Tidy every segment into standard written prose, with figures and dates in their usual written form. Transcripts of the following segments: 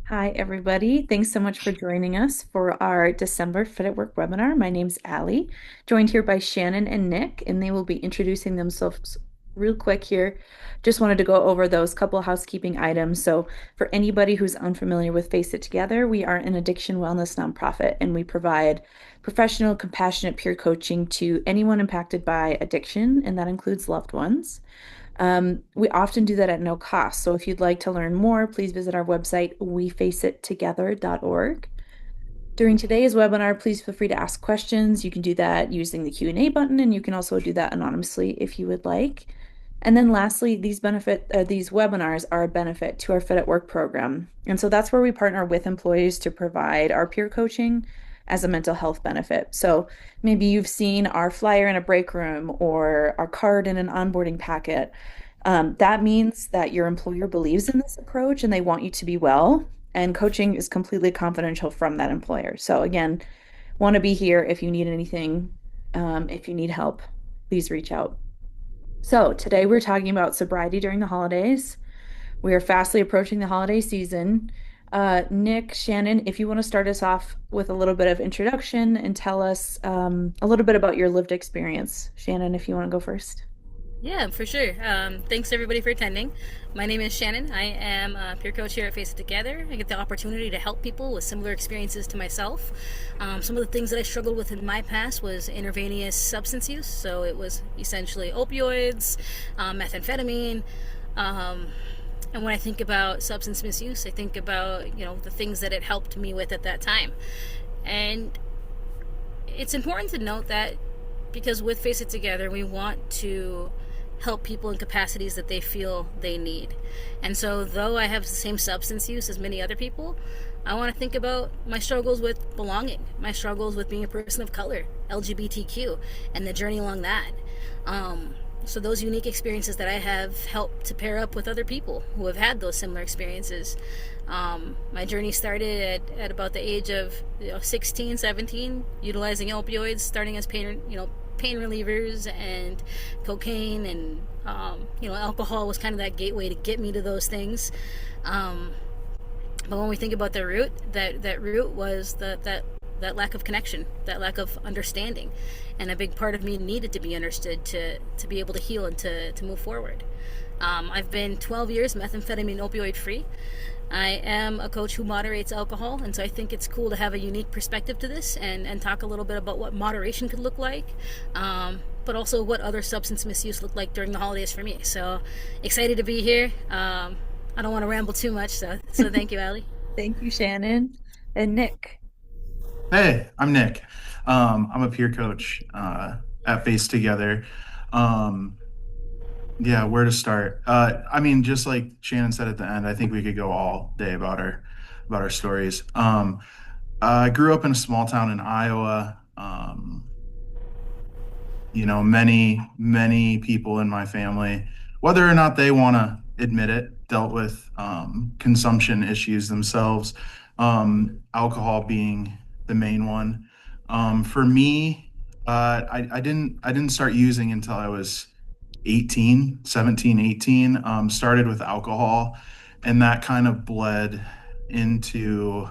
Hi, everybody. Thanks so much for joining us for our December Fit at Work webinar. My name's Allie, joined here by Shannon and Nick, and they will be introducing themselves real quick here. Just wanted to go over those couple housekeeping items. So, for anybody who's unfamiliar with Face It Together, we are an addiction wellness nonprofit, and we provide professional, compassionate peer coaching to anyone impacted by addiction, and that includes loved ones. We often do that at no cost. So if you'd like to learn more, please visit our website, wefaceit.together.org. During today's webinar, please feel free to ask questions. You can do that using the Q&A button, and you can also do that anonymously if you would like. And then lastly, these webinars are a benefit to our Fit at Work program. And so that's where we partner with employees to provide our peer coaching as a mental health benefit. So maybe you've seen our flyer in a break room or our card in an onboarding packet. That means that your employer believes in this approach and they want you to be well. And coaching is completely confidential from that employer. So again, want to be here if you need anything. If you need help, please reach out. So today we're talking about sobriety during the holidays. We are fastly approaching the holiday season. Nick, Shannon, if you want to start us off with a little bit of introduction and tell us a little bit about your lived experience. Shannon, if you want to go first. Yeah, for sure. Thanks everybody for attending. My name is Shannon. I am a peer coach here at Face It Together. I get the opportunity to help people with similar experiences to myself. Some of the things that I struggled with in my past was intravenous substance use. So it was essentially opioids, methamphetamine. And when I think about substance misuse, I think about, the things that it helped me with at that time. And it's important to note that because with Face It Together, we want to help people in capacities that they feel they need. And so, though I have the same substance use as many other people, I want to think about my struggles with belonging, my struggles with being a person of color, LGBTQ, and the journey along that. So those unique experiences that I have helped to pair up with other people who have had those similar experiences. My journey started at about the age of 16, 17, utilizing opioids, starting as pain relievers and cocaine and alcohol was kind of that gateway to get me to those things. But when we think about the root, that root was that lack of connection, that lack of understanding, and a big part of me needed to be understood to be able to heal and to move forward. I've been 12 years methamphetamine opioid free. I am a coach who moderates alcohol, and so I think it's cool to have a unique perspective to this and talk a little bit about what moderation could look like, but also what other substance misuse looked like during the holidays for me. So excited to be here. I don't want to ramble too much, so thank you, Allie. Thank you, Shannon. And Nick. Hey, I'm Nick. I'm a peer coach at Face Together. Um, yeah, where to start? Just like Shannon said at the end, I think we could go all day about our stories. I grew up in a small town in Iowa. Many people in my family, whether or not they want to admit it, dealt with consumption issues themselves. Alcohol being the main one. For me, I didn't start using until I was 18, 17, 18. Started with alcohol, and that kind of bled into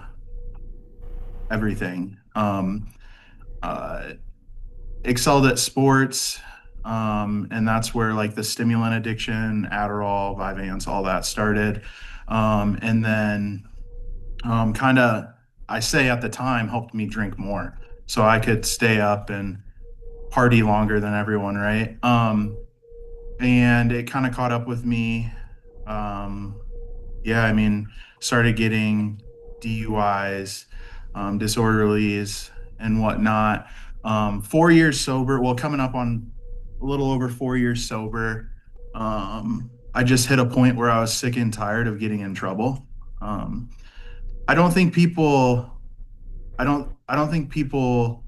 everything. Uh, Excelled at sports, and that's where like the stimulant addiction, Adderall, Vyvanse, all that started. And then kind of, I say at the time, helped me drink more, so I could stay up and party longer than everyone, right? And it kind of caught up with me. Um, yeah, started getting DUIs, disorderlies, and whatnot. 4 years sober, well, coming up on a little over 4 years sober. I just hit a point where I was sick and tired of getting in trouble. Um, I don't think people, I don't think people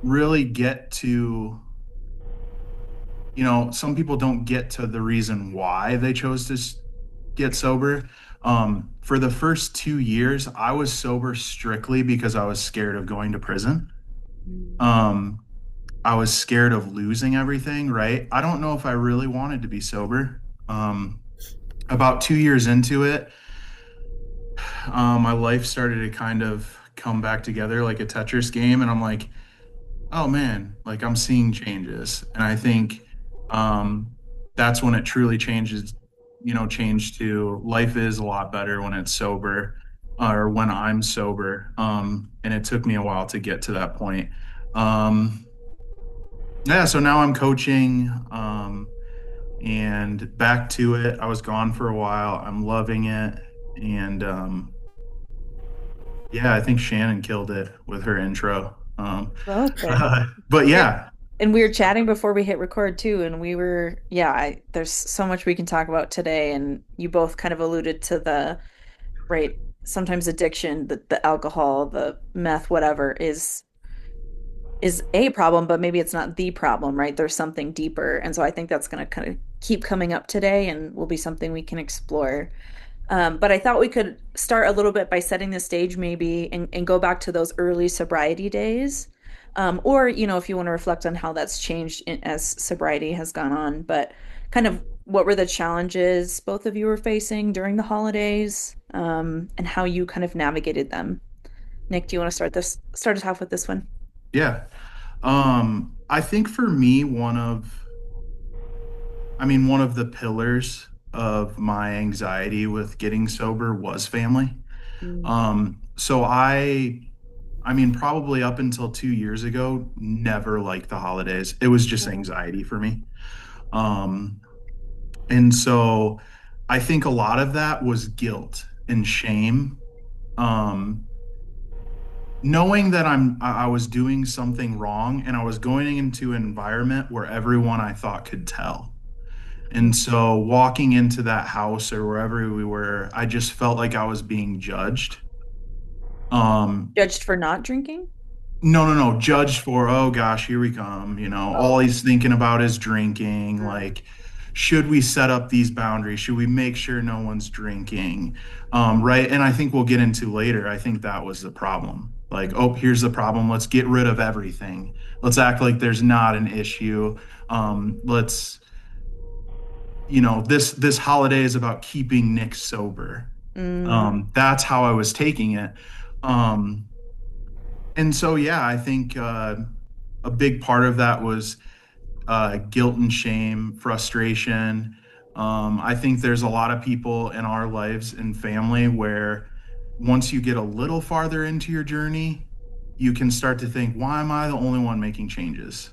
really get to, some people don't get to the reason why they chose to get sober. For the first 2 years, I was sober strictly because I was scared of going to prison. Um, I was scared of losing everything, right? I don't know if I really wanted to be sober. About 2 years into it, my life started to kind of come back together like a Tetris game, and I'm like, oh man, like I'm seeing changes. And I think um, that's when it truly changes, change to life is a lot better when it's sober or when I'm sober. And it took me a while to get to that point. Um, yeah, so now I'm coaching and back to it. I was gone for a while. I'm loving it. And yeah, I think Shannon killed it with her intro. Well, thanks. But Yeah. yeah, And we were chatting before we hit record too, and we were, yeah, there's so much we can talk about today, and you both kind of alluded to the, right, sometimes addiction, the alcohol, the meth, whatever, is a problem, but maybe it's not the problem, right? There's something deeper. And so I think that's going to kind of keep coming up today and will be something we can explore. But I thought we could start a little bit by setting the stage, maybe, and go back to those early sobriety days. Or, if you want to reflect on how that's changed as sobriety has gone on, but kind of what were the challenges both of you were facing during the holidays, and how you kind of navigated them. Nick, do you want to start us off with this one? yeah. I think for me, one of the pillars of my anxiety with getting sober was family. Mm. So probably up until 2 years ago, never liked the holidays. It was just anxiety for me. Um, and so I think a lot of that was guilt and shame. Um, Knowing that I was doing something wrong and I was going into an environment where everyone I thought could tell. And so walking into that house or wherever we were, I just felt like I was being judged. Um, Judged for not drinking? no, no, no, judged for, oh gosh, here we come. All Oh. he's thinking about is drinking. Mm. Like, should we set up these boundaries? Should we make sure no one's drinking? Right. And I think we'll get into later. I think that was the problem. Like, oh, here's the problem. Let's get rid of everything. Let's act like there's not an issue. Let's this holiday is about keeping Nick sober. Mm. That's how I was taking it. Um, and so yeah, I think a big part of that was guilt and shame, frustration. I think there's a lot of people in our lives and family where once you get a little farther into your journey, you can start to think, why am I the only one making changes?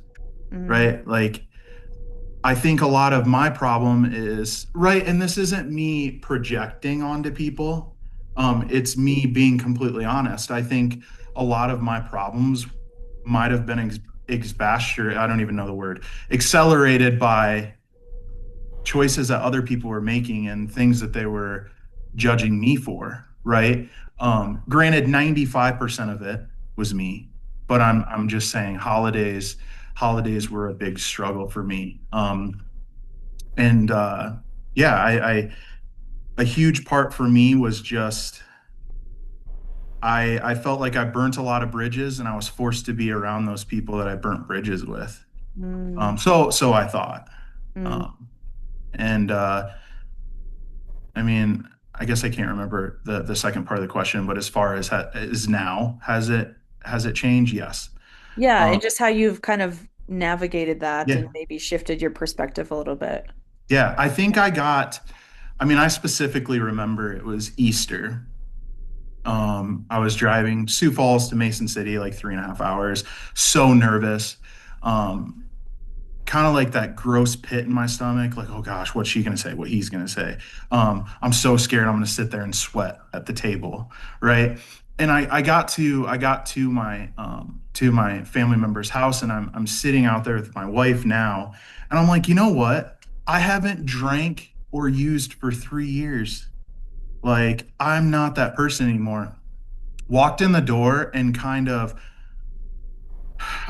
Mm. Right? Like I think a lot of my problem is right, and this isn't me projecting onto people. It's me being completely honest. I think a lot of my problems might have been exacerbated, I don't even know the word, accelerated by choices that other people were making and things that they were judging me for, right? Granted, 95% of it was me, but I'm just saying holidays were a big struggle for me. And yeah, I a huge part for me was just I felt like I burnt a lot of bridges and I was forced to be around those people that I burnt bridges with. Mm. So I thought. Mm. Um, and I mean, I guess I can't remember the second part of the question, but as far as is now, has it changed? Yes. Yeah, Um, and just how you've kind of navigated that and yeah, maybe shifted your perspective a little bit. yeah. I specifically remember it was Easter. I was driving Sioux Falls to Mason City, like 3.5 hours. So nervous. Um, Kind of like that gross pit in my stomach, like, oh gosh, what's she gonna say? What he's gonna say? I'm so scared I'm gonna sit there and sweat at the table, right? And I got to my family member's house and I'm sitting out there with my wife now, and I'm like, you know what? I haven't drank or used for 3 years. Like, I'm not that person anymore. Walked in the door and kind of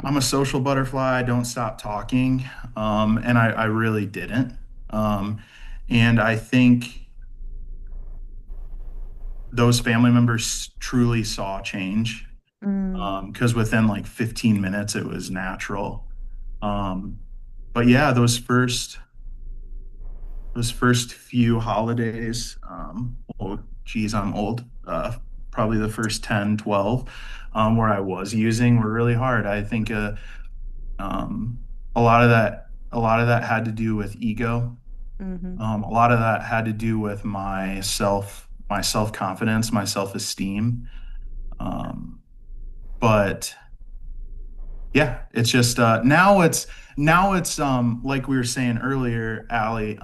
I'm a social butterfly. I don't stop talking. And I really didn't. Um, and I think those family members truly saw change Mm. because within like 15 minutes, it was natural. Um, but yeah, those first few holidays, oh, geez, I'm old. probably the first 10, 12, where I was using were really hard. I think um, a lot of that had to do with ego. Hmm. A lot of that had to do with my self confidence, my self esteem. Um, but yeah, it's just now it's like we were saying earlier, Allie.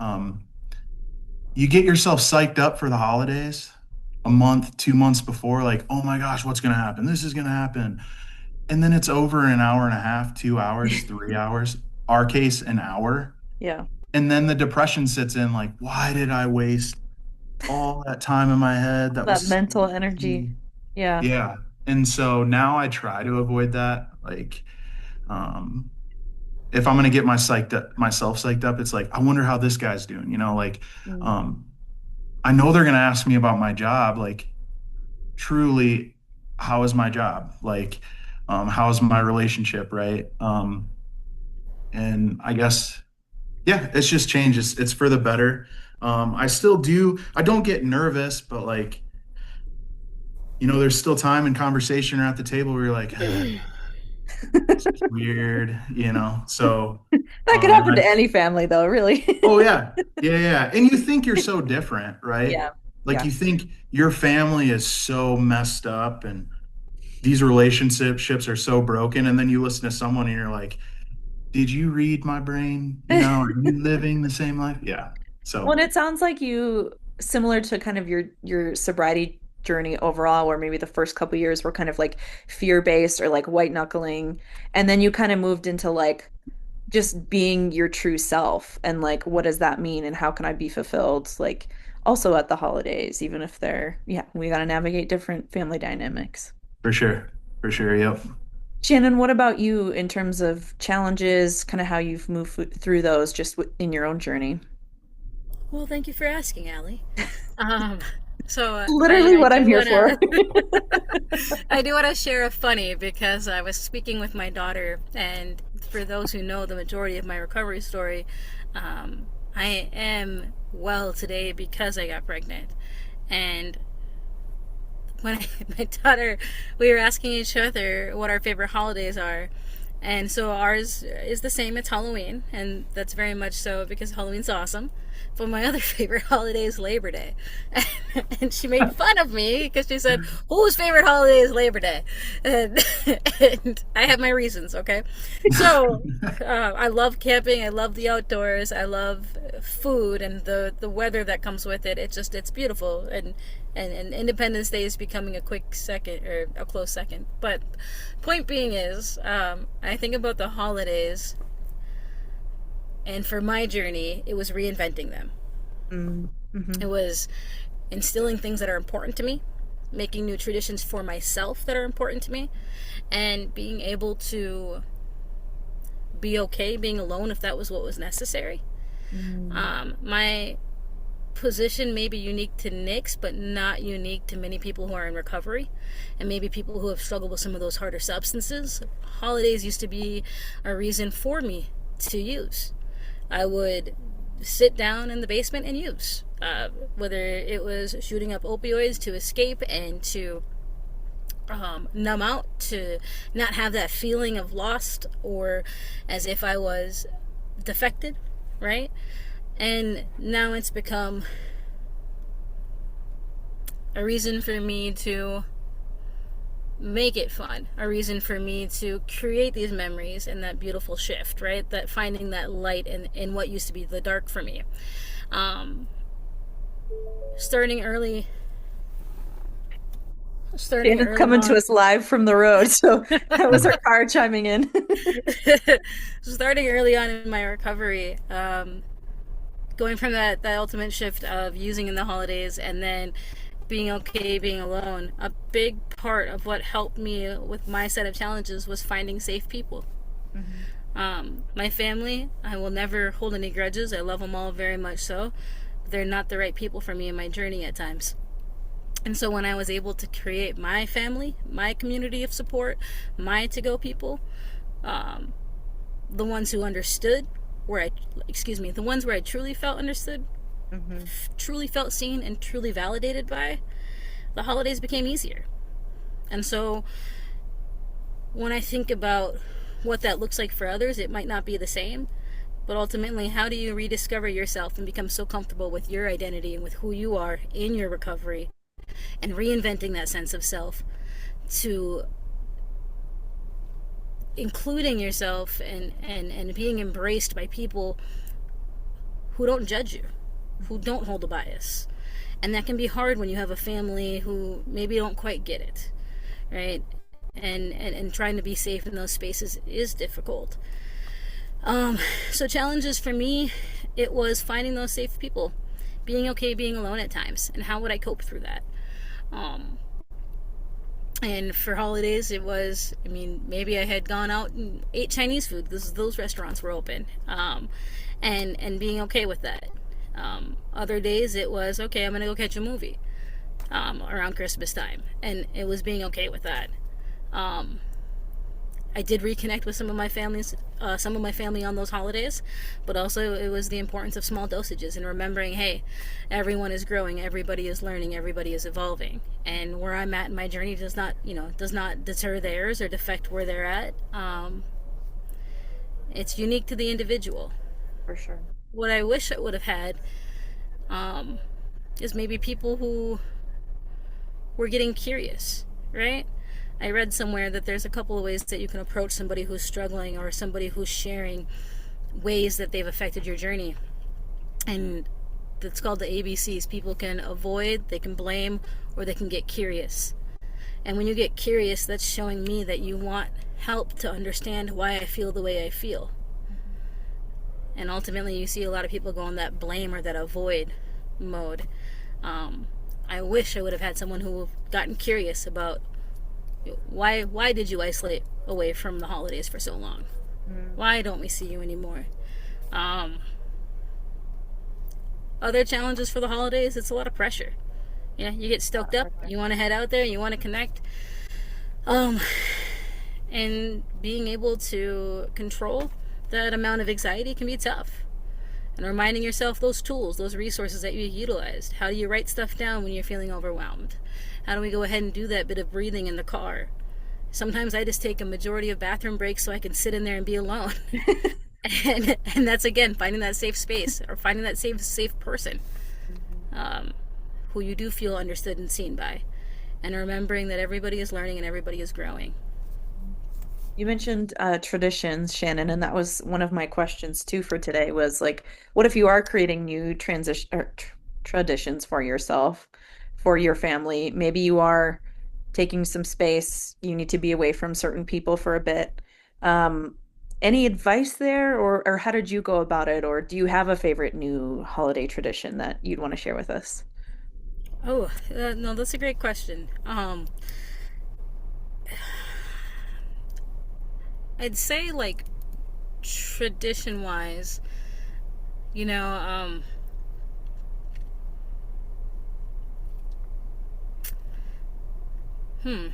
You get yourself psyched up for the holidays a month, 2 months before, like, oh my gosh, what's gonna happen? This is gonna happen. And then it's over in an hour and a half, 2 hours, 3 hours, our case, an hour. Yeah. And then the depression sits in, like, why did I waste all that time in my head? That That was so mental energy. easy. Yeah. Yeah. And so now I try to avoid that. Like, um, if I'm gonna get myself psyched up, it's like, I wonder how this guy's doing, like, Mm. um, I know they're gonna ask me about my job, like, truly, how is my job? Like, how's my relationship, right? And I guess, yeah, it's just changes. It's for the better. I don't get nervous, but like, there's still time and conversation around the table where you're like, this is weird, So, That could and happen to I, any family though, really. oh yeah, yeah, yeah. And you think you're so different, right? Yeah. Like Yeah. you think your family is so messed up and these relationships are so broken. And then you listen to someone and you're like, did you read my brain? Are you living the same life? Yeah. Well, and So it sounds like you similar to kind of your sobriety journey overall, where maybe the first couple years were kind of like fear-based or like white knuckling, and then you kind of moved into like just being your true self and like what does that mean and how can I be fulfilled like also at the holidays, even if they're yeah, we got to navigate different family dynamics. for sure. For sure. Yep. Shannon, what about you in terms of challenges, kind of how you've moved through those just in your own journey? Well, thank you for asking, Allie. Um, so Literally I what I'm do here want for. to I do want to share a funny because I was speaking with my daughter, and for those who know the majority of my recovery story, I am well today because I got pregnant, and when my daughter, we were asking each other what our favorite holidays are. And so ours is the same. It's Halloween, and that's very much so because Halloween's awesome. But my other favorite holiday is Labor Day. And she made fun of me because she said, whose favorite holiday is Labor Day? And, and I have my reasons, okay? So I love camping. I love the outdoors. I love food and the weather that comes with it. It's beautiful. And Independence Day is becoming a quick second or a close second. But point being is, I think about the holidays, and for my journey, it was reinventing them. Mm-hmm. It was instilling things that are important to me, making new traditions for myself that are important to me, and being able to be okay being alone if that was what was necessary. Mm-hmm. My position may be unique to Nick's, but not unique to many people who are in recovery, and maybe people who have struggled with some of those harder substances. Holidays used to be a reason for me to use. I would sit down in the basement and use, whether it was shooting up opioids to escape and to numb out, to not have that feeling of lost or as if I was defected, right? And now it's become a reason for me to make it fun, a reason for me to create these memories and that beautiful shift, right? That finding that light in what used to be the dark for me. Um, starting early, starting Shannon's early coming to on, us live from the road, so that was our car chiming in. starting early on in my recovery, going from that ultimate shift of using in the holidays and then being okay being alone, a big part of what helped me with my set of challenges was finding safe people. Mm-hmm. My family, I will never hold any grudges. I love them all very much so. They're not the right people for me in my journey at times. And so when I was able to create my family, my community of support, my to-go people, um, the ones who understood the ones where I truly felt understood, Mm-hmm. truly felt seen, and truly validated by, the holidays became easier. And so when I think about what that looks like for others, it might not be the same. But ultimately, how do you rediscover yourself and become so comfortable with your identity and with who you are in your recovery and reinventing that sense of self to including yourself and being embraced by people who don't judge you, who don't hold a bias. And that can be hard when you have a family who maybe don't quite get it, right? And trying to be safe in those spaces is difficult. So challenges for me, it was finding those safe people, being okay being alone at times, and how would I cope through that? Um, and for holidays, it was, I mean, maybe I had gone out and ate Chinese food because those restaurants were open, and being okay with that. Other days, it was okay. I'm gonna go catch a movie around Christmas time, and it was being okay with that. Um, I did reconnect with some of my family on those holidays, but also it was the importance of small dosages and remembering, hey, everyone is growing, everybody is learning, everybody is evolving, and where I'm at in my journey does not, does not deter theirs or defect where they're at. It's unique to the individual. For sure. What I wish I would have had um, is maybe people who were getting curious, right? I read somewhere that there's a couple of ways that you can approach somebody who's struggling or somebody who's sharing ways that they've affected your journey. And that's called the ABCs. People can avoid, they can blame, or they can get curious. And when you get curious, that's showing me that you want help to understand why I feel the way I feel. And ultimately, you see a lot of people go in that blame or that avoid mode. Um, I wish I would have had someone who gotten curious about why did you isolate away from the holidays for so long? Mm, Why don't we see you anymore? Um, Other challenges for the holidays, it's a lot of pressure. Yeah, you get stoked up, you want to head out there, you want to connect. Um, and being able to control that amount of anxiety can be tough. And reminding yourself those tools, those resources that you utilized. How do you write stuff down when you're feeling overwhelmed? How do we go ahead and do that bit of breathing in the car? Sometimes I just take a majority of bathroom breaks so I can sit in there and be alone. And that's again finding that safe space or finding that safe person um, who you do feel understood and seen by, and remembering that everybody is learning and everybody is growing. You mentioned traditions, Shannon, and that was one of my questions too for today was like, what if you are creating new transition or traditions for yourself, for your family? Maybe you are taking some space, you need to be away from certain people for a bit. Um, any advice there, or how did you go about it, or do you have a favorite new holiday tradition that you'd want to share with us? Oh, no, that's a great question. I'd say like tradition wise, you know, hmm,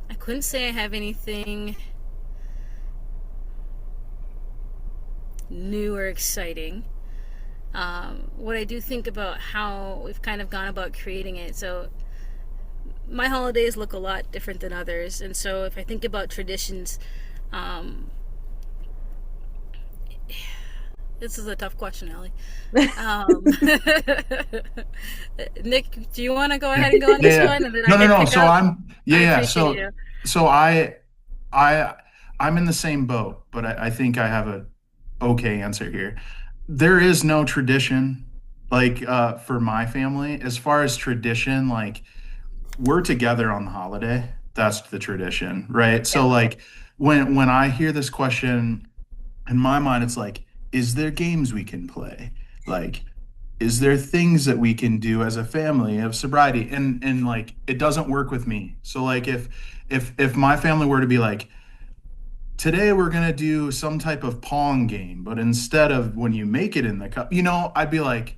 I couldn't say I have anything new or exciting. What I do think about how we've kind of gone about creating it. So my holidays look a lot different than others, and so if I think about traditions, um, this is a tough question, Ellie. Um, Nick, do you want to go ahead and go on Yeah, this yeah. one, and then I No, no, can no. pick So up? yeah, I yeah. appreciate you. So I, I'm in the same boat, but I think I have a okay answer here. There is no tradition like for my family. As far as tradition, like we're together on the holiday. That's the tradition, right? Yeah. So like when I hear this question in my mind, it's like, is there games we can play? Like, is there things that we can do as a family of sobriety? And like it doesn't work with me. So like if my family were to be like, today we're gonna do some type of pong game, but instead of when you make it in the cup, I'd be like,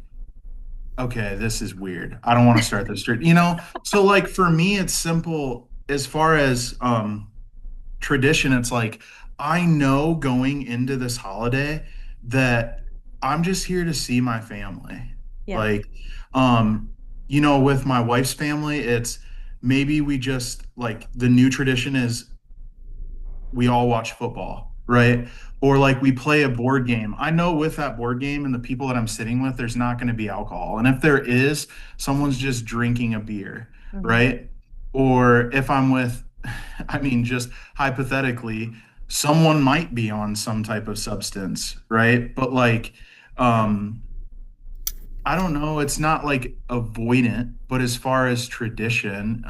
okay, this is weird. I don't want to start this street. So like for me, it's simple as far as tradition. It's like I know going into this holiday that I'm just here to see my family. Yeah. Like, um, with my wife's family, it's maybe we just like the new tradition is we all watch football, right? Or like we play a board game. I know with that board game and the people that I'm sitting with, there's not going to be alcohol. And if there is, someone's just drinking a beer, Mhm. right? Or if I'm with, I mean, just hypothetically, someone might be on some type of substance, right? But like, um, I don't know, it's not like avoidant, but as far as tradition,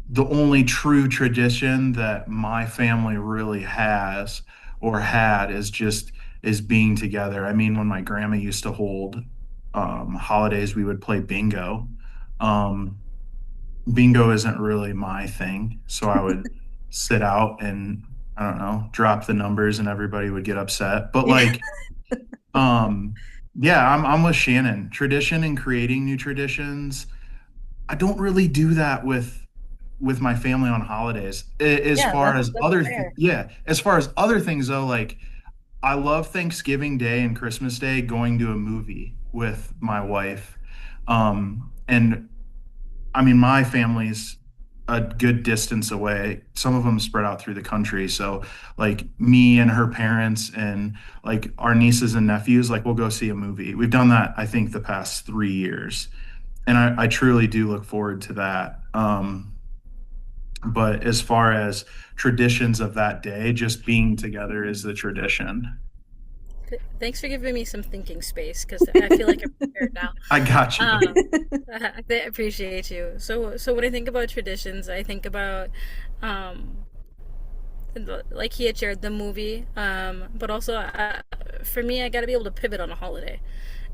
the only true tradition that my family really has or had is being together. I mean, when my grandma used to hold holidays, we would play bingo. Um, Bingo isn't really my thing, so I would sit out and I don't know, drop the numbers and everybody would get upset. But Yeah. like, um, yeah, I'm with Shannon. Tradition and creating new traditions. I don't really do that with my family on holidays. As Yeah, far as that's fair. yeah, as far as other things though, like I love Thanksgiving Day and Christmas Day going to a movie with my wife. And I mean, my family's a good distance away. Some of them spread out through the country. So, like me and her parents and like our nieces and nephews, like we'll go see a movie. We've done that, I think, the past 3 years, and I truly do look forward to that. But as far as traditions of that day, just being together is the tradition. Thanks for giving me some thinking space because I feel like I'm prepared now. I got you. I appreciate you. So when I think about traditions, I think about, um, like he had shared the movie, but also for me, I got to be able to pivot on a holiday.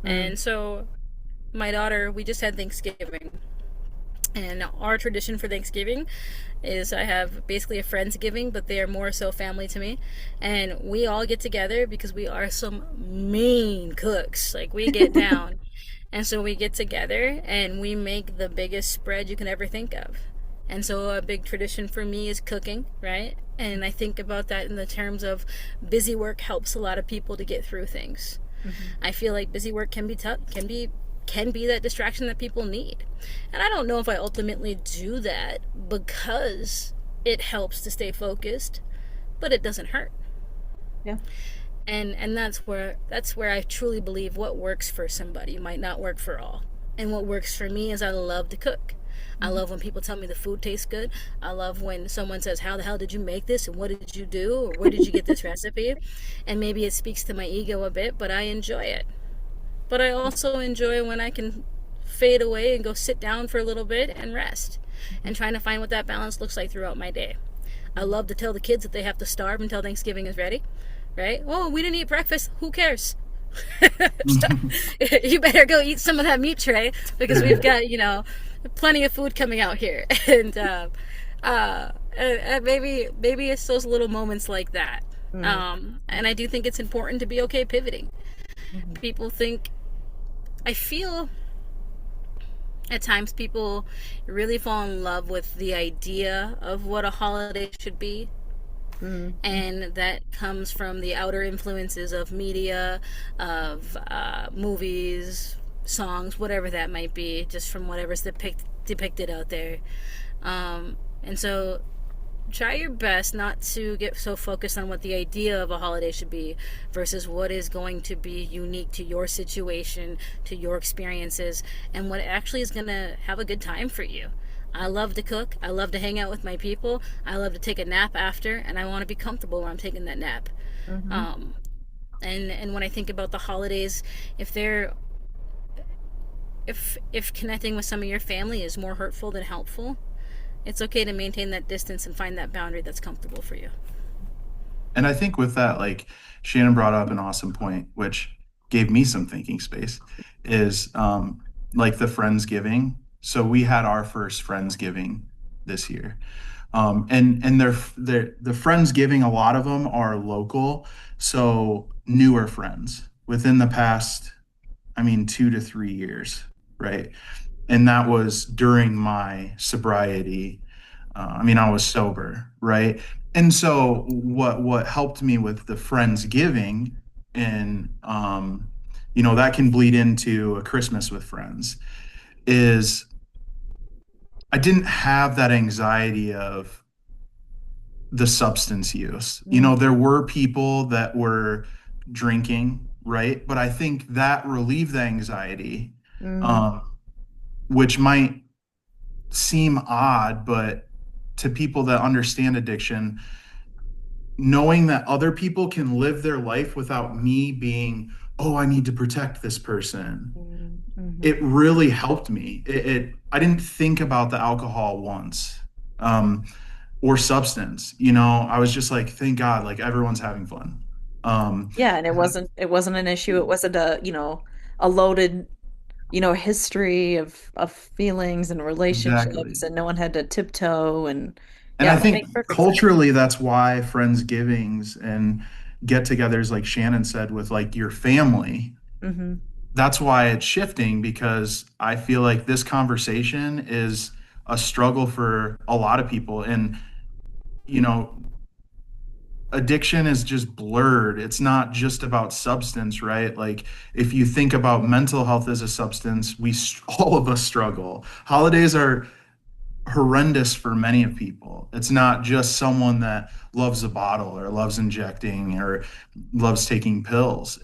Mm, And so my daughter, we just had Thanksgiving. And our tradition for Thanksgiving is I have basically a Friendsgiving, but they are more so family to me. And we all get together because we are some mean cooks. Like we get down. And so we get together and we make the biggest spread you can ever think of. And so a big tradition for me is cooking, right? And I think about that in the terms of busy work helps a lot of people to get through things. mhm. I feel like busy work can be tough, can be that distraction that people need. And I don't know if I ultimately do that because it helps to stay focused, but it doesn't hurt. Yeah. And that's where I truly believe what works for somebody might not work for all. And what works for me is I love to cook. I Mhm. love when people tell me the food tastes good. I love when someone says, "How the hell did you make this? And what did you do? Or where did you get this recipe?" And maybe it speaks to my ego a bit, but I enjoy it. But I also enjoy when I can fade away and go sit down for a little bit and rest and trying to find what that balance looks like throughout my day. I love to tell the kids that they have to starve until Thanksgiving is ready, right? Oh, we didn't eat breakfast. Who cares? You better go eat some of that meat tray because we've got, plenty of food coming out here. And maybe it's those little moments like that. Mm, And I do think it's important to be okay pivoting. mhm. People think I feel at times people really fall in love with the idea of what a holiday should be, Mm, and that comes from the outer influences of media, of movies, songs, whatever that might be, just from whatever's depicted out there. And so try your best not to get so focused on what the idea of a holiday should be versus what is going to be unique to your situation, to your experiences, and what actually is going to have a good time for you. I love to cook. I love to hang out with my people. I love to take a nap after, and I want to be comfortable when I'm taking that nap. mhm. Um, and when I think about the holidays, if they're if connecting with some of your family is more hurtful than helpful, it's okay to maintain that distance and find that boundary that's comfortable for you. And I think with that, like Shannon brought up an awesome point, which gave me some thinking space, is like the Friendsgiving. So we had our first Friendsgiving this year. And they're the Friendsgiving, a lot of them are local, so newer friends within the past, I mean, 2 to 3 years, right? And that was during my sobriety. I mean, I was sober, right? And so what helped me with the Friendsgiving and that can bleed into a Christmas with friends, is I didn't have that anxiety of the substance use. Mm, There were people that were drinking, right? But I think that relieved the anxiety, mm, um, which might seem odd, but to people that understand addiction, knowing that other people can live their life without me being, oh, I need to protect this person, mm, mhm. it really helped me. I didn't think about the alcohol once, um, or substance. I was just like, thank God, like everyone's having fun. Um, Yeah, and it wasn't an issue. It wasn't a loaded, history of feelings and exactly. relationships, and no one had to tiptoe, and And yeah, I that think makes perfect sense. culturally, that's why Friendsgivings and get-togethers, like Shannon said, with like your family, Hmm. that's why it's shifting, because I feel like this conversation is a struggle for a lot of people. And, you know, addiction is just blurred. It's not just about substance, right? Like if you think about mental health as a substance, all of us struggle. Holidays are horrendous for many of people. It's not just someone that loves a bottle or loves injecting or loves taking pills.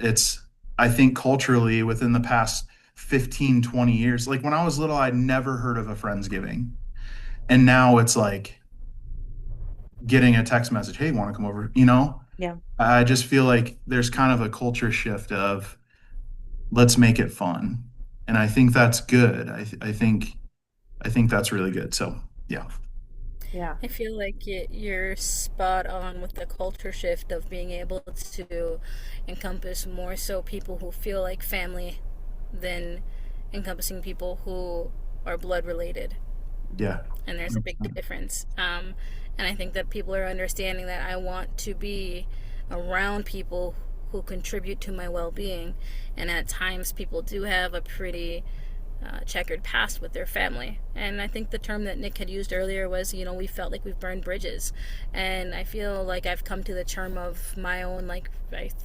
I think culturally within the past 15, 20 years, like when I was little, I'd never heard of a Friendsgiving. And now it's like getting a text message, hey, want to come over? Yeah, I just feel like there's kind of a culture shift of let's make it fun. And I think that's good. I think that's really good. So, yeah. yeah. I feel like you're spot on with the culture shift of being able to encompass more so people who feel like family than encompassing people who are blood related. Yeah. And there's a big difference. And I think that people are understanding that I want to be around people who contribute to my well being. And at times, people do have a pretty checkered past with their family. And I think the term that Nick had used earlier was, we felt like we've burned bridges. And I feel like I've come to the term of my own, like,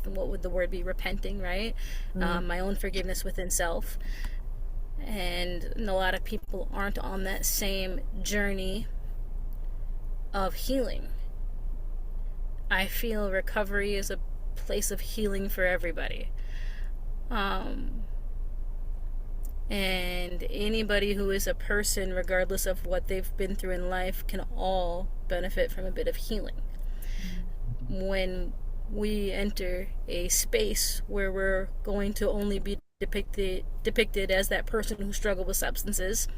what would the word be? Repenting, right? Mm, My own forgiveness within self. And a lot of people aren't on that same journey of healing. I feel recovery is a place of healing for everybody. Um, and anybody who is a person, regardless of what they've been through in life, can all benefit from a bit of healing. When we enter a space where we're going to only be depicted as that person who struggled with substances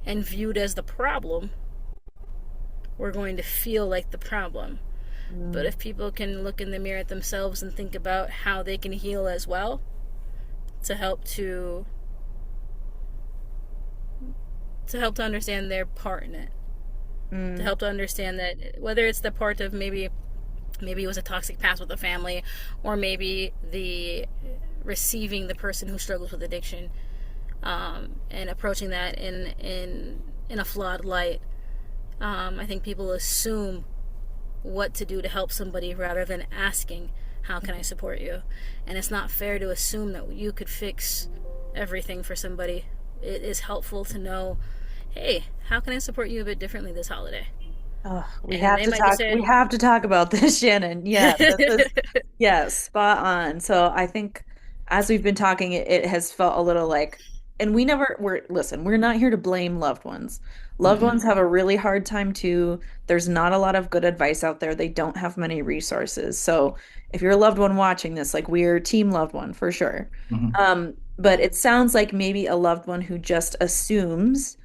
and viewed as the problem, we're going to feel like the problem. But mm. if people can look in the mirror at themselves and think about how they can heal as well to help to understand their part in it, to Mm. help to understand that whether it's the part of maybe it was a toxic past with the family, or maybe the receiving the person who struggles with addiction, and approaching that in a flawed light. I think people assume what to do to help somebody rather than asking, how can I support you? And it's not fair to assume that you could fix everything for somebody. It is helpful to know, hey, how can I support you a bit differently this holiday? Oh, we And have they to might just talk. say, We have to talk about this, Shannon. Yeah, this is yes, spot on. So I think as we've been talking, it has felt a little like, and listen, we're not here to blame loved ones. Loved Mhm. ones have a really hard time too. There's not a lot of good advice out there. They don't have many resources. So if you're a loved one watching this, like we're team loved one for sure. Mhm. But it sounds like maybe a loved one who just assumes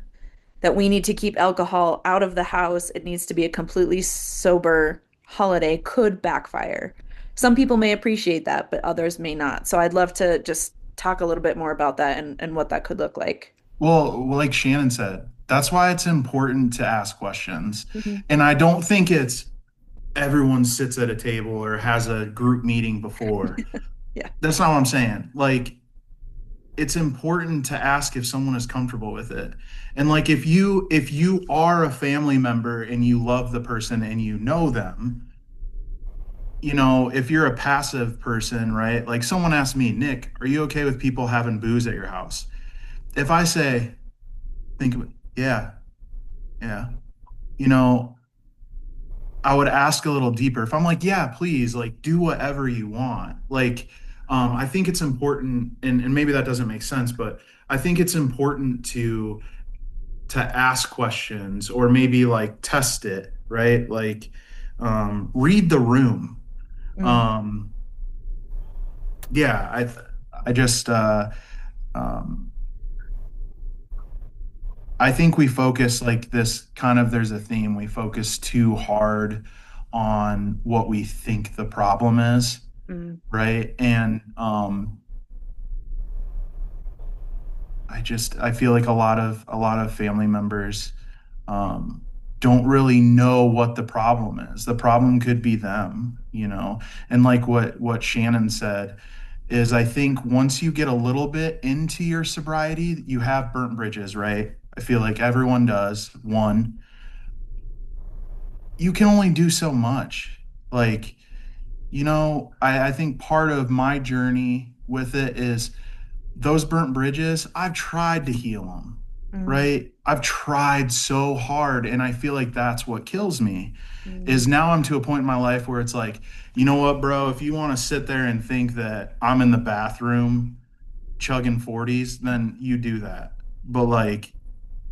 that we need to keep alcohol out of the house. It needs to be a completely sober holiday could backfire. Some people may appreciate that, but others may not. So I'd love to just talk a little bit more about that and what that could look like. Well, like Shannon said, that's why it's important to ask questions. Mhm. And I don't think it's everyone sits at a table or has a group meeting before. Yeah. That's not what I'm saying. Like, it's important to ask if someone is comfortable with it. And like if you are a family member and you love the person and you know them, if you're a passive person, right? Like someone asked me, Nick, are you okay with people having booze at your house? If I say, think of it, yeah, yeah, you know, I would ask a little deeper. If I'm like, yeah, please, like do whatever you want. Like, I think it's important, and maybe that doesn't make sense, but I think it's important to ask questions or maybe like test it, right? Like, read the room. Mm, Um, yeah, I just um I think we focus like this kind of there's a theme. We focus too hard on what we think the problem is, mm, right? And I feel like a lot of family members um don't really know what the problem is. The problem could be them. And like what Shannon said is I think once you get a little bit into your sobriety, you have burnt bridges, right? I feel like everyone does. One, you can only do so much. Like, I think part of my journey with it is those burnt bridges, I've tried to heal them, mm, right? I've tried so hard. And I feel like that's what kills me is mm, now I'm to a point in my life where it's like, you know what, bro, if you want to sit there and think that I'm in the bathroom chugging 40s, then you do that. But like,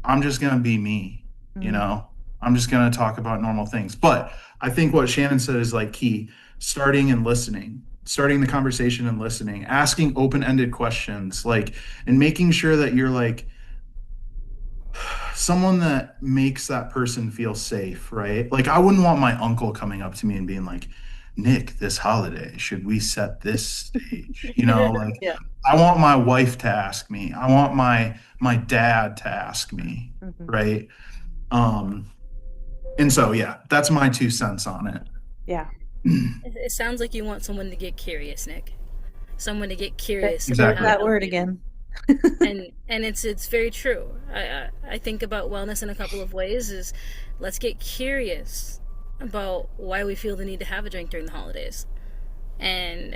I'm just going to be me, you mm, know? I'm just going to talk about normal things. But I think what Shannon said is like key, starting and listening, starting the conversation and listening, asking open-ended questions, like, and making sure that you're like someone that makes that person feel safe, right? Like, I wouldn't want my uncle coming up to me and being like, Nick, this holiday, should we set this stage? Like yeah. I want my wife to ask me. I want my dad to ask me, Mhm. right? Um, and so yeah, that's my 2 cents on it. Yeah. It sounds like you want someone to get curious, Nick. Someone to get curious about There's how to Exactly. that help word you. again. And it's very true. I think about wellness in a couple of ways. Is let's get curious about why we feel the need to have a drink during the holidays. And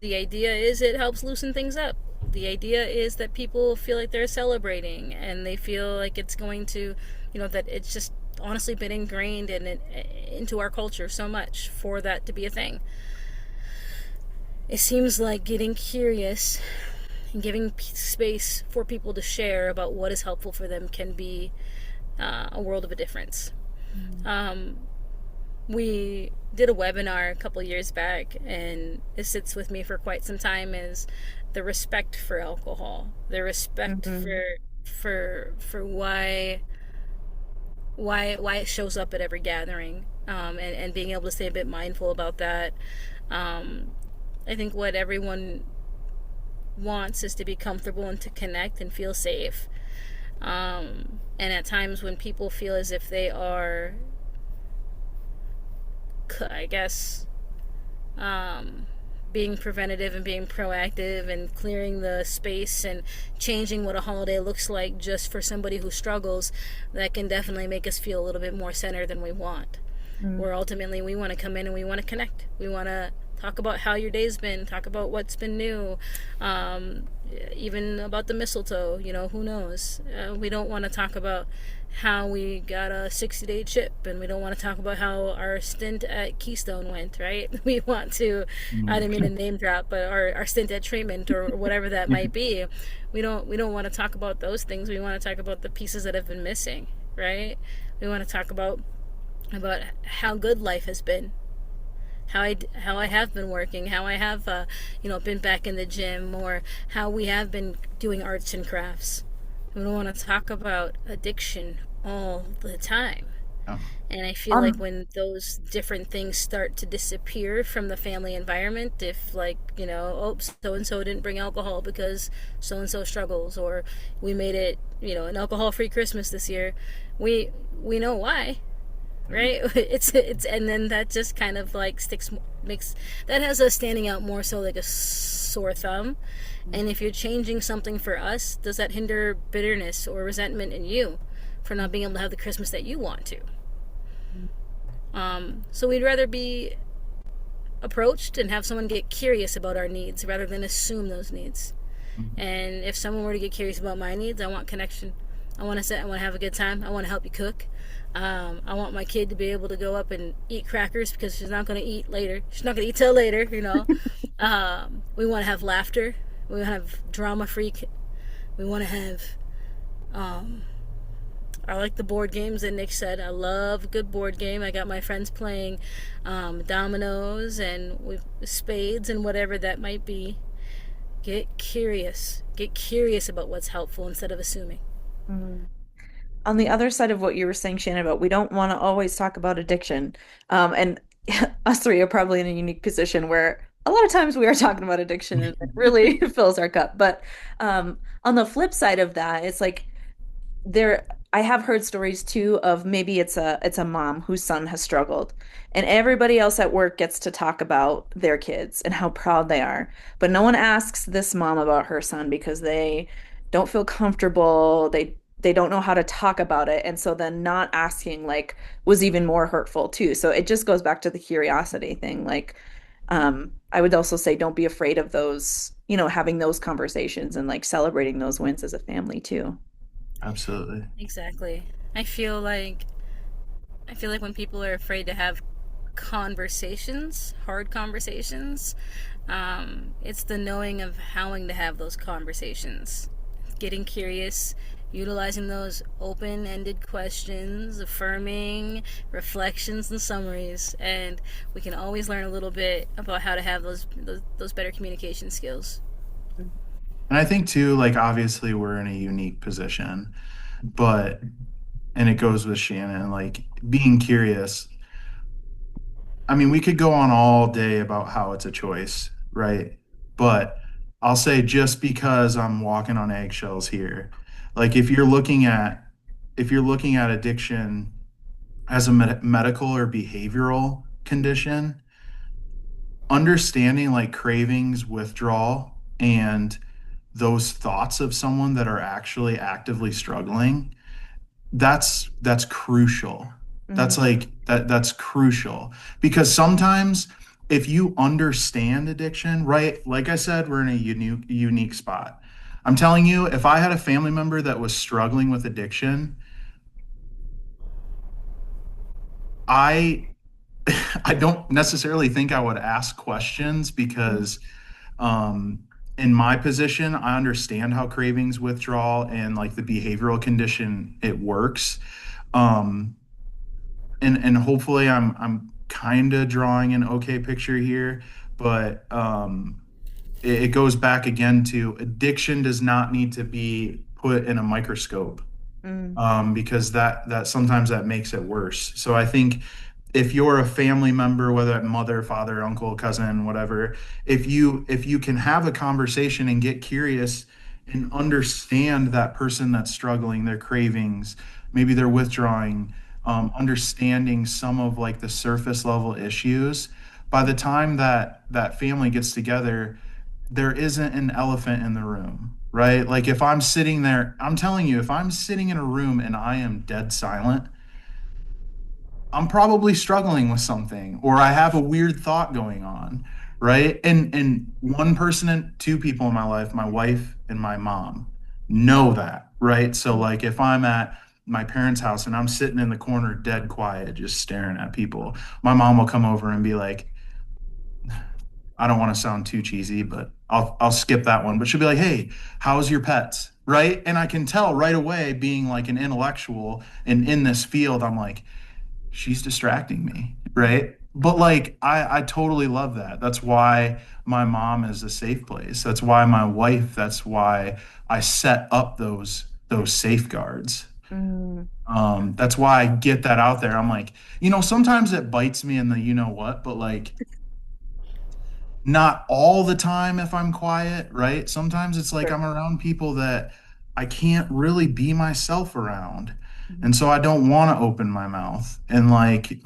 the idea is it helps loosen things up. The idea is that people feel like they're celebrating and they feel like it's going to, that it's just honestly been ingrained into our culture so much for that to be a thing. It seems like getting curious and giving space for people to share about what is helpful for them can be a world of a difference. Mm, Um, we did a webinar a couple years back, and it sits with me for quite some time. Is the respect for alcohol, the respect mhm, for why it shows up at every gathering, and being able to stay a bit mindful about that. Um, I think what everyone wants is to be comfortable and to connect and feel safe. And at times when people feel as if they are, I guess, um, being preventative and being proactive and clearing the space and changing what a holiday looks like just for somebody who struggles, that can definitely make us feel a little bit more centered than we want. mm, Where ultimately we want to come in and we want to connect. We want to talk about how your day's been, talk about what's been new, um, even about the mistletoe. Who knows? We don't want to talk about how we got a 60-day chip, and we don't want to talk about how our stint at Keystone went, right? We want to, I didn't mean to name drop, but our stint at treatment or whatever that might be. We don't want to talk about those things. We want to talk about the pieces that have been missing, right? We want to talk about how good life has been, how I have been working, how I have been back in the gym, or how we have been doing arts and crafts. We don't want to talk about addiction all the time. Yeah. And I feel like On when those different things start to disappear from the family environment, if like, oh, so and so didn't bring alcohol because so and so struggles, or we made it, an alcohol free Christmas this year, we know why, right? It's and then that just kind of like sticks, makes that has us standing out more so like a sore thumb. And if you're changing something for us, does that hinder bitterness or resentment in you for not being able to have the Christmas that you want to? So we'd rather be approached and have someone get curious about our needs rather than assume those needs. Mhm. And if someone were to get curious about my needs, I want connection. I want to sit. I want to have a good time. I want to help you cook. I want my kid to be able to go up and eat crackers because she's not going to eat later. She's not going to eat till later, you know. We want to have laughter. We want to have drama freak. We want to have. Um, I like the board games that Nick said. I love a good board game. I got my friends playing dominoes and with spades and whatever that might be. Get curious. Get curious about what's helpful instead of assuming. Mm. On the other side of what you were saying, Shannon, about we don't want to always talk about addiction. And us three are probably in a unique position where a lot of times we are talking about addiction and it really fills our cup. But on the flip side of that, it's like there I have heard stories too of maybe it's a mom whose son has struggled and everybody else at work gets to talk about their kids and how proud they are. But no one asks this mom about her son because they don't feel comfortable. They don't know how to talk about it. And so then not asking like was even more hurtful too. So it just goes back to the curiosity thing. Like I would also say don't be afraid of those, having those conversations and like celebrating those wins as a family too. Absolutely. Exactly. I feel like I feel like when people are afraid to have conversations, hard conversations, it's the knowing of howing to have those conversations. Getting curious, utilizing those open ended questions, affirming reflections and summaries, and we can always learn a little bit about how to have those better communication skills. And I think too, like obviously we're in a unique position, but and it goes with Shannon, like being curious. I mean, we could go on all day about how it's a choice, right? But I'll say just because I'm walking on eggshells here, like if you're looking at addiction as a medical or behavioral condition, understanding like cravings, withdrawal, and those thoughts of someone that are actually actively struggling, that's crucial. Mm, That's crucial because sometimes if you understand addiction, right? Like I said, we're in a unique spot. I'm telling you, if I had a family member that was struggling with addiction, I I don't necessarily think I would ask questions mm, because um in my position, I understand how cravings withdrawal and like the behavioral condition it works. Um and hopefully I'm kind of drawing an okay picture here, but it goes back again to addiction does not need to be put in a microscope mm, because that sometimes that makes it worse. So I think if you're a family member, whether it's mother, father, uncle, cousin, whatever, if you can have a conversation and get curious and understand that person that's struggling, their cravings, maybe they're withdrawing, understanding some of like the surface level issues, by the time that family gets together, there isn't an elephant in the room, right? Like if I'm sitting there, I'm telling you, if I'm sitting in a room and I am dead silent, I'm probably struggling with something or I have a weird thought going on, right? And one person and two people in my life, my wife and my mom, know that, right? So mm, like if I'm at my parents' house and I'm sitting in the corner dead quiet just staring at people, my mom will come over and be like, I don't want to sound too cheesy, but I'll skip that one. But she'll be like, "Hey, how's your pets?" Right? And I can tell right away, being like an intellectual and in this field, I'm like, she's distracting me, right? But like I totally love that. That's why my mom is a safe place. That's why my wife, that's why I set up those safeguards. mm. That's why I get that out there. I'm like, sometimes it bites me in the you know what, but like not all the time if I'm quiet, right? Sometimes it's like Sure. I'm around people that I can't really be myself around. Mhm. And so I don't want to open my mouth. And like,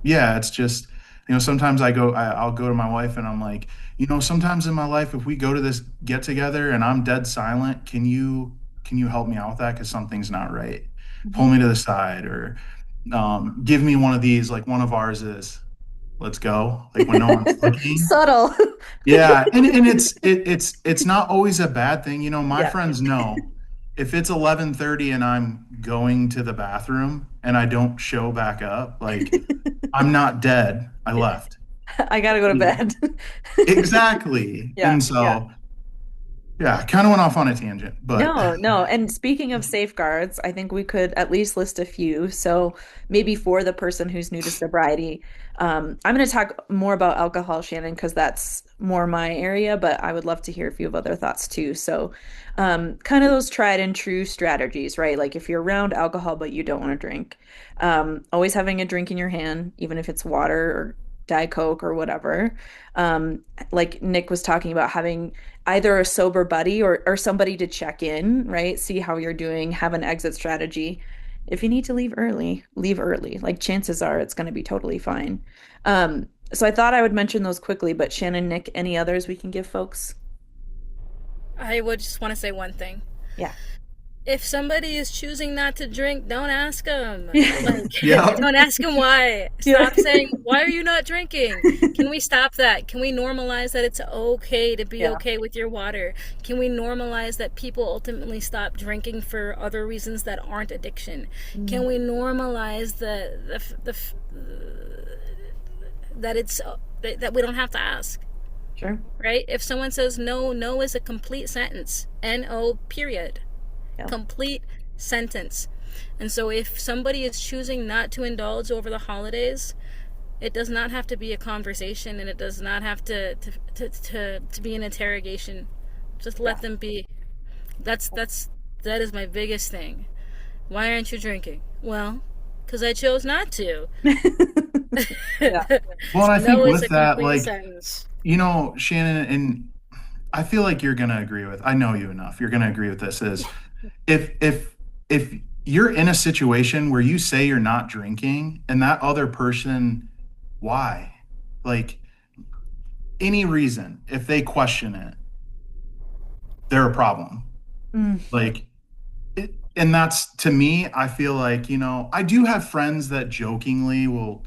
yeah, it's just, sometimes I'll go to my wife and I'm like, sometimes in my life, if we go to this get together and I'm dead silent, can you help me out with that? Because something's not right. Pull Mhm. me to the side or give me one of these, like one of ours is. let's go. Like when no one's looking. Subtle. Yeah, and it's not always a bad thing. My Yeah. friends know if it's 11:30 and I'm going to the bathroom and I don't show back up, like I'm not dead. I left. I gotta go to bed. Exactly. Yeah, And yeah. so, yeah, kind of went off on a tangent, but No, no. And speaking of safeguards, I think we could at least list a few. So maybe for the person who's new to sobriety, I'm going to talk more about alcohol, Shannon, because that's more my area, but I would love to hear a few of other thoughts too. So, kind of those tried and true strategies, right? Like if you're around alcohol, but you don't want to drink, always having a drink in your hand, even if it's water or Diet Coke or whatever. Like Nick was talking about having either a sober buddy or somebody to check in, right? See how you're doing, have an exit strategy. If you need to leave early, leave early. Like chances are it's going to be totally fine. So I thought I would mention those quickly, but Shannon, Nick, any others we can give folks? I would just want to say one thing. Yeah. If somebody is choosing not to drink, don't ask them. Like, yeah. don't ask them why. Yeah. Stop saying, "Why are you not drinking?" Can we stop that? Can we normalize that it's okay to be Yeah. okay with your water? Can we normalize that people ultimately stop drinking for other reasons that aren't addiction? Can Mm, we normalize that it's that we don't have to ask? sure. Right? If someone says no, no is a complete sentence. No, period. Yeah. Complete sentence. And so if somebody is choosing not to indulge over the holidays, it does not have to be a conversation, and it does not have to be an interrogation. Just Yeah. let them be. That is my biggest thing. Why aren't you drinking? Well, because I chose not to. Yeah. Well, and I think No is with a that, complete like, sentence. Shannon, and I feel like you're gonna agree with, I know you enough, you're gonna agree with this is if you're in a situation where you say you're not drinking and that other person, why? Like any reason, if they question it, they're a problem. Mm, Like and that's to me, I feel like, I do have friends that jokingly will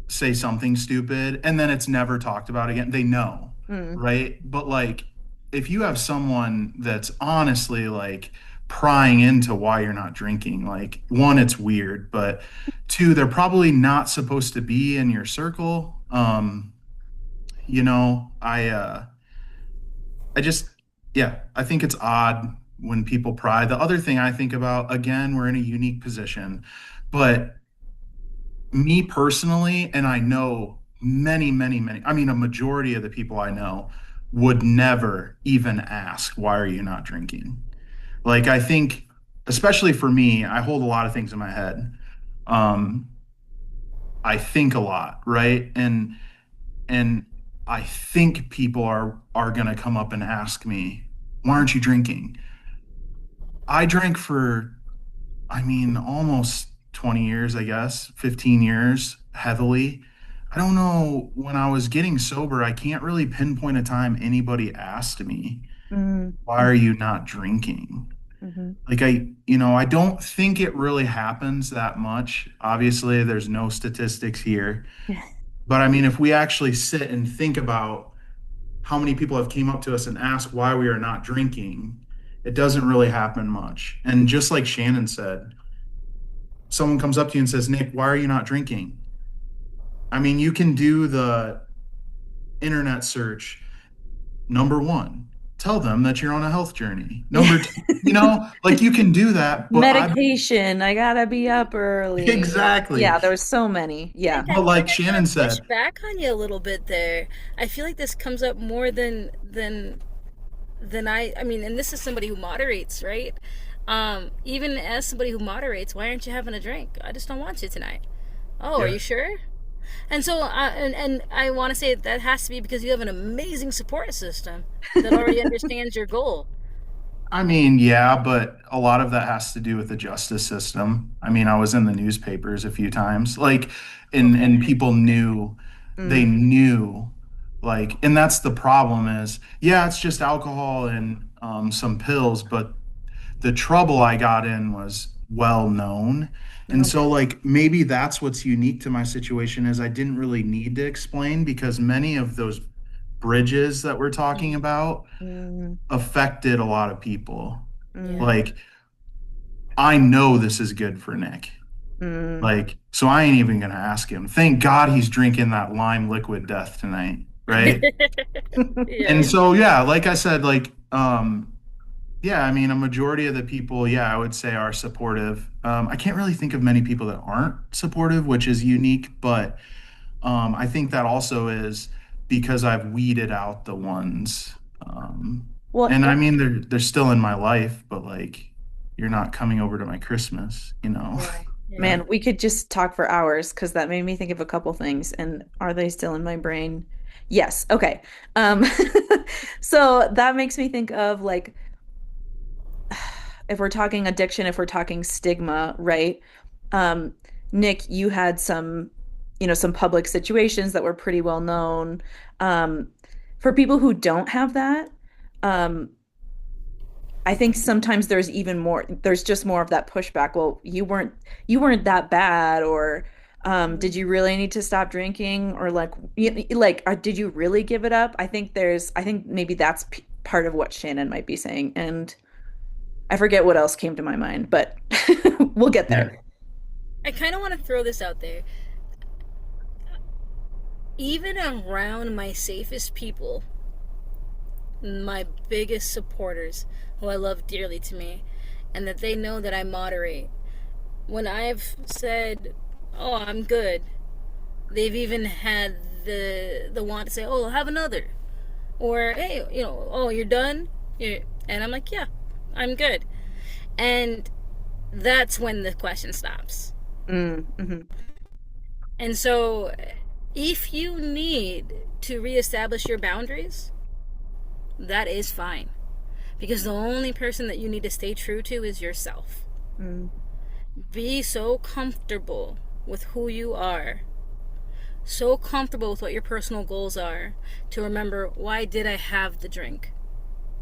say something stupid and then it's never talked about again. They know, mm, right? But like if you have someone that's honestly like prying into why you're not drinking, like one, it's weird, but two, they're probably not supposed to be in your circle. I just yeah, I think it's odd when people pry. The other thing I think about, again, we're in a unique position, but me personally, and I know many, many, many, I mean, a majority of the people I know would never even ask, why are you not drinking? Like, I think, especially for me, I hold a lot of things in my head. Um, I think a lot, right? And I think people are gonna come up and ask me, why aren't you drinking? I drank for, I mean, almost 20 years, I guess, 15 years heavily. I don't know, when I was getting sober, I can't really pinpoint a time anybody asked me, mm, why are you not drinking? mhm. Like I don't think it really happens that much. Obviously, there's no statistics here. But I mean, if we actually sit and think about how many people have came up to us and asked why we are not drinking, it doesn't really happen much. And just like Shannon said, someone comes up to you and says, Nick, why are you not drinking? I mean, you can do the internet search. Number one, tell them that you're on a health journey. Yeah. Number two, like you can do that, but I Medication. I gotta be up early. exactly. Yeah, there's so many. Yeah. I But think like I Shannon gotta push said, back on you a little bit there. I feel like this comes up more than I mean, and this is somebody who moderates, right? Even as somebody who moderates, why aren't you having a drink? I just don't want you tonight. Oh, are yeah, you sure? And so, and I want to say that has to be because you have an amazing support system that already understands your goal. I mean, yeah, but a lot of that has to do with the justice system. I mean, I was in the newspapers a few times, like, and Okay. people knew, they Mm, knew, like, and that's the problem is, yeah, it's just alcohol and some pills, but the trouble I got in was well known. And so Okay. like maybe that's what's unique to my situation is I didn't really need to explain because many of those bridges that we're talking Mm, about Mm, affected a lot of people. yeah. mm, Like I know this is good for Nick. mm. Like so I ain't even gonna ask him. Thank God he's drinking that lime liquid death tonight, right? Yeah. And so yeah, like I said, like yeah, I mean, a majority of the people, yeah, I would say are supportive. I can't really think of many people that aren't supportive, which is unique, but I think that also is because I've weeded out the ones. Well, And I mean, they're still in my life, but like, you're not coming over to my Christmas, you know? yeah. Yeah. Man, we could just talk for hours because that made me think of a couple things. And are they still in my brain? Yes. Okay. Um, so that makes me think of like if we're talking addiction, if we're talking stigma, right? Um, Nick, you had some, some public situations that were pretty well known. Um, for people who don't have that, um, I think sometimes there's just more of that pushback. Well, you weren't that bad, or did you really need to stop drinking? Or did you really give it up? I think maybe that's p part of what Shannon might be saying. And I forget what else came to my mind, but we'll get Yeah. there. I kind of want to throw this out there. Even around my safest people, my biggest supporters, who I love dearly to me, and that they know that I moderate. When I've said, "Oh, I'm good," they've even had the want to say, "Oh, I'll have another," or "Hey, oh, you're done," and I'm like, "Yeah, I'm good," and that's when the question stops. Mm-hmm. And so, if you need to reestablish your boundaries, that is fine. Because the only person that you need to stay true to is yourself. Mm. Be so comfortable with who you are, so comfortable with what your personal goals are, to remember, why did I have the drink?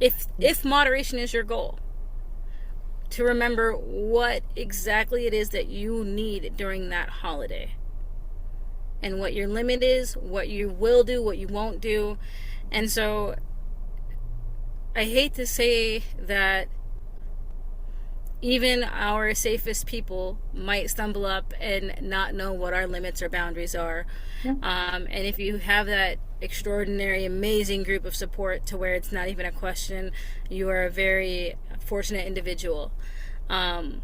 If moderation is your goal, to remember what exactly it is that you need during that holiday, and what your limit is, what you will do, what you won't do. And so I hate to say that even our safest people might stumble up and not know what our limits or boundaries are. Yeah. And if you have that extraordinary, amazing group of support to where it's not even a question, you are a very fortunate individual. Um,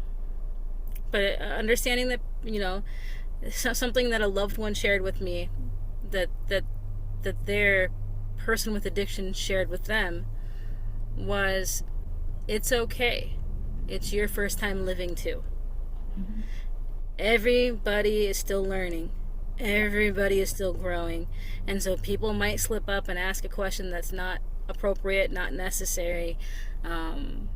but understanding that, something that a loved one shared with me, that their person with addiction shared with them, was, it's okay. It's your first time living too. Mhm. Everybody is still learning. Everybody is still growing. And so people might slip up and ask a question that's not appropriate, not necessary. Um,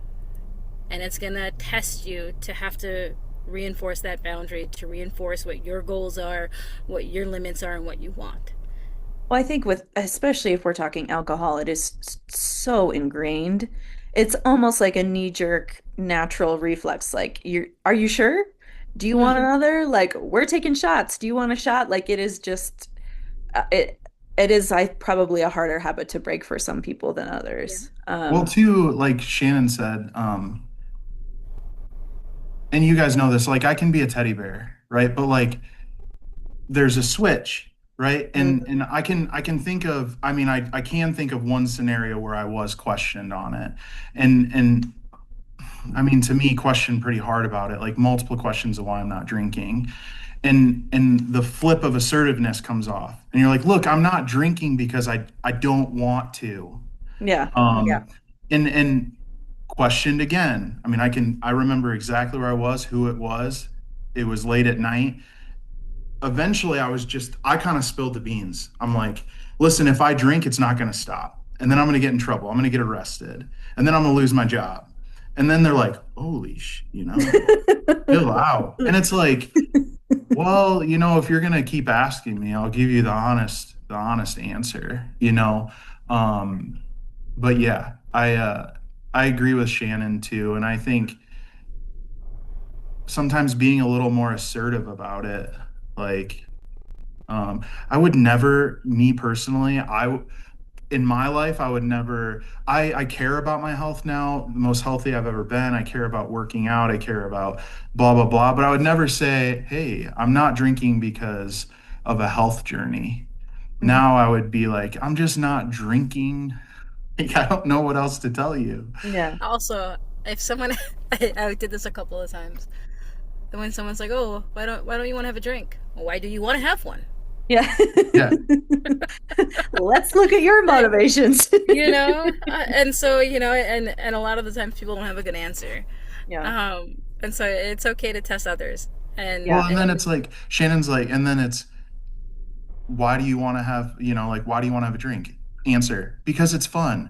and it's going to test you to have to reinforce that boundary, to reinforce what your goals are, what your limits are, and what you want. Well, I think especially if we're talking alcohol, it is so ingrained. It's almost like a knee-jerk natural reflex. Like, are you sure? Do you want Mm-hmm. another? Like, we're taking shots. Do you want a shot? Like, it is just, it, it is, probably a harder habit to break for some people than Yeah. others. Well, too, like Shannon said, and you guys know this, like I can be a teddy bear, right? But like there's a switch, right? And I can think of, I mean, I can think of one scenario where I was questioned on it. And I mean, to me, questioned pretty hard about it, like multiple questions of why I'm not drinking. And the flip of assertiveness comes off. And you're like, look, I'm not drinking because I don't want to. Yeah. Yeah. Um, and questioned again. I mean, I remember exactly where I was, who it was. It was late at night. Eventually I kind of spilled the beans. I'm like, listen, if I drink, it's not going to stop. And then I'm going to get in trouble. I'm going to get arrested. And then I'm going to lose my job. And then they're like, holy chill out. And it's like, well, if you're going to keep asking me, I'll give you the honest answer. Um, but yeah, I agree with Shannon too. And I think sometimes being a little more assertive about it. Like, um, I would never, me personally, in my life, I would never, I care about my health now, the most healthy I've ever been. I care about working out. I care about blah, blah, blah. But I would never say, hey, I'm not drinking because of a health journey. Mhm. Now I would be like, I'm just not drinking. Like, I don't know what else to tell you. Yeah. Also, if someone, I did this a couple of times. And when someone's like, "Oh, why don't you want to have a drink?" Well, why do you want to have one? Yeah. Yeah. Let's look at your Like, motivations. and so and a lot of the times people don't have a good answer. Yeah. And so it's okay to test others. Well, And Yeah. and then it's like, Shannon's like, and then it's, why do you want to have, like, why do you want to have a drink? Answer, because it's fun.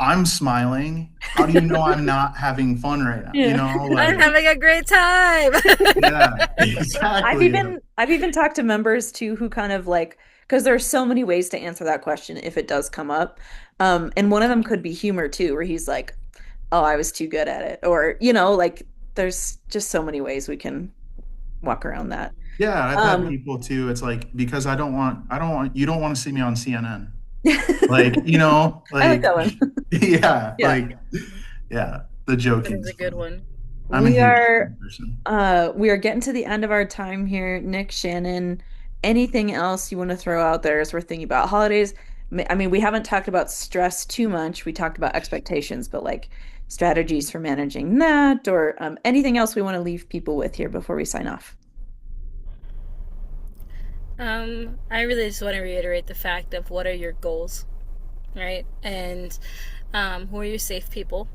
I'm smiling. How do you know I'm not having fun right now? Yeah. I'm Like, having a great time. yeah, I've exactly. even I've even talked to members too who kind of like because there's so many ways to answer that question if it does come up. And one of them could be humor too, where he's like, "Oh, I was too good at it," or like there's just so many ways we can walk around that. Yeah, I've had Um, people too. It's like, because you don't want to see me on CNN. Like, I like that one. yeah, Yeah. like, yeah, the That is joking's a good fun. one. I'm a We huge are fun person. we are getting to the end of our time here. Nick, Shannon, anything else you want to throw out there as we're thinking about holidays? I mean, we haven't talked about stress too much. We talked about expectations, but like strategies for managing that or anything else we want to leave people with here before we sign off. I really just want to reiterate the fact of what are your goals, right? And who are your safe people?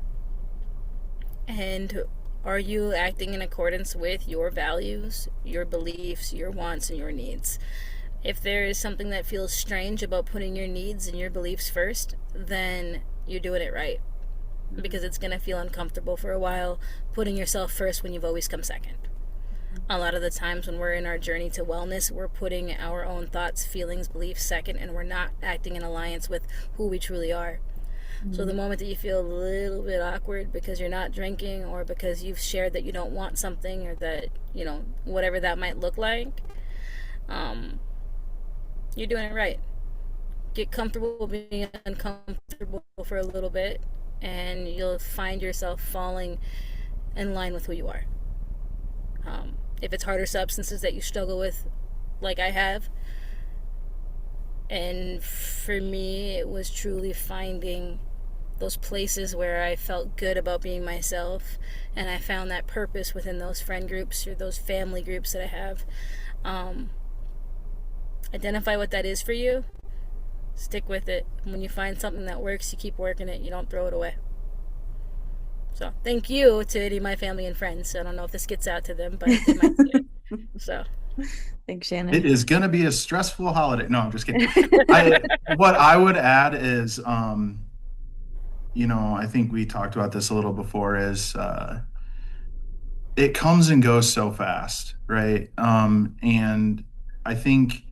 And are you acting in accordance with your values, your beliefs, your wants, and your needs? If there is something that feels strange about putting your needs and your beliefs first, then you're doing it right. Because it's going to feel uncomfortable for a while putting yourself first when you've always come second. A lot of the times when we're in our journey to wellness, we're putting our own thoughts, feelings, beliefs second, and we're not acting in alliance with who we truly are. So the Mm. moment that you feel a little bit awkward because you're not drinking or because you've shared that you don't want something or that, whatever that might look like, um, you're doing it right. Get comfortable being uncomfortable for a little bit, and you'll find yourself falling in line with who you are. If it's harder substances that you struggle with, like I have, and for me, it was truly finding those places where I felt good about being myself, and I found that purpose within those friend groups or those family groups that I have. Um, Identify what that is for you, stick with it. When you find something that works, you keep working it, you don't throw it away. So, thank you to any of my family and friends. I don't know if this gets out to them, but they might see it. So, Thanks, It Shannon. is gonna be a stressful holiday. No, I'm just kidding. What I would add is, I think we talked about this a little before, is it comes and goes so fast, right? And I think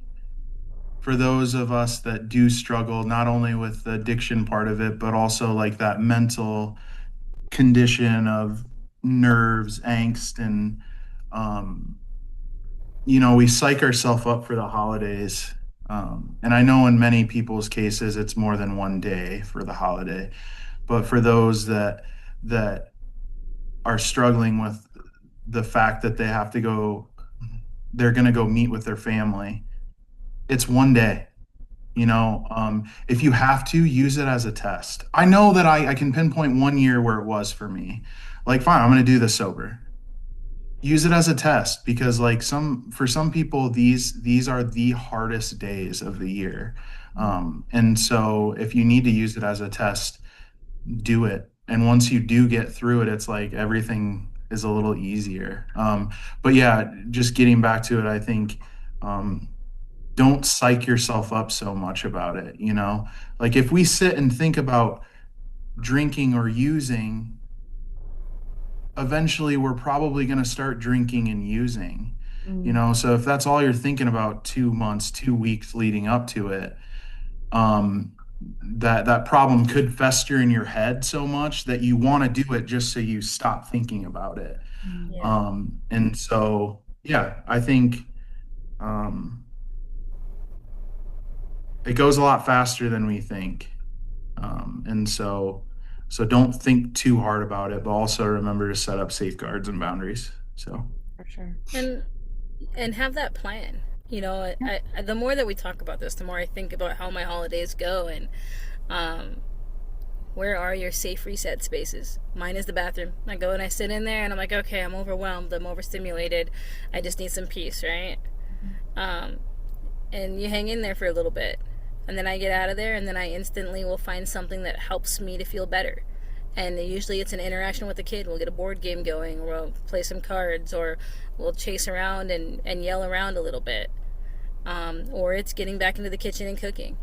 for those of us that do struggle not only with the addiction part of it, but also like that mental condition of nerves, angst, and um, we psych ourselves up for the holidays. And I know in many people's cases it's more than one day for the holiday, but for those that are struggling with the fact that they're going to go meet with their family. It's one day. If you have to use it as a test. I know that I can pinpoint 1 year where it was for me. Like, fine, I'm going to do this sober. Use it as a test, because like for some people these are the hardest days of the year. And so if you need to use it as a test, do it. And once you do get through it, it's like everything is a little easier. But yeah, just getting back to it, I think, um, don't psych yourself up so much about it. Like, if we sit and think about drinking or using, eventually we're probably going to start drinking and using. Mm. So if that's all you're thinking about 2 months, 2 weeks leading up to it, that problem could fester in your head so much that you want to do it just so you stop thinking about it. Mm. Yeah, And so, yeah, I think um, it goes a lot faster than we think. And so don't think too hard about it, but also remember to set up safeguards and boundaries. So, For sure. and have that plan. You know, the more that we talk about this, the more I think about how my holidays go, and um, where are your safe reset spaces? Mine is the bathroom. I go and I sit in there, and I'm like, okay, I'm overwhelmed, I'm overstimulated, I just need some peace, right? Um, and you hang in there for a little bit, and then I get out of there, and then I instantly will find something that helps me to feel better. And usually it's an interaction with the kid. We'll get a board game going, or we'll play some cards, or we'll chase around and yell around a little bit. Or it's getting back into the kitchen and cooking,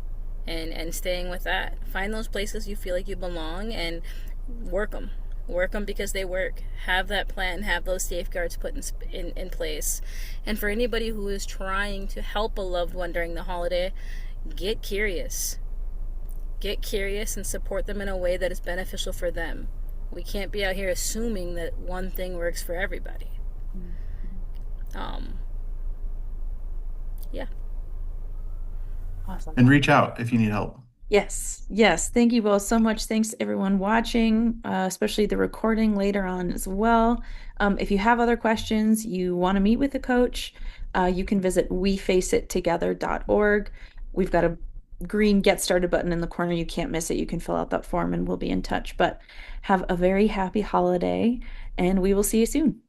and staying with that. Find those places you feel like you belong, and work them. Work them because they work. Have that plan. Have those safeguards put in place. And for anybody who is trying to help a loved one during the holiday, get curious. Get curious and support them in a way that is beneficial for them. We can't be out here assuming that one thing works for everybody. Um, yeah. Awesome. and reach out if you need help. Yes, yes. Thank you both so much. Thanks to everyone watching, especially the recording later on as well. If you have other questions, you want to meet with a coach, you can visit wefaceit.together.org. We've got a green Get Started button in the corner. You can't miss it. You can fill out that form and we'll be in touch. But have a very happy holiday, and we will see you soon.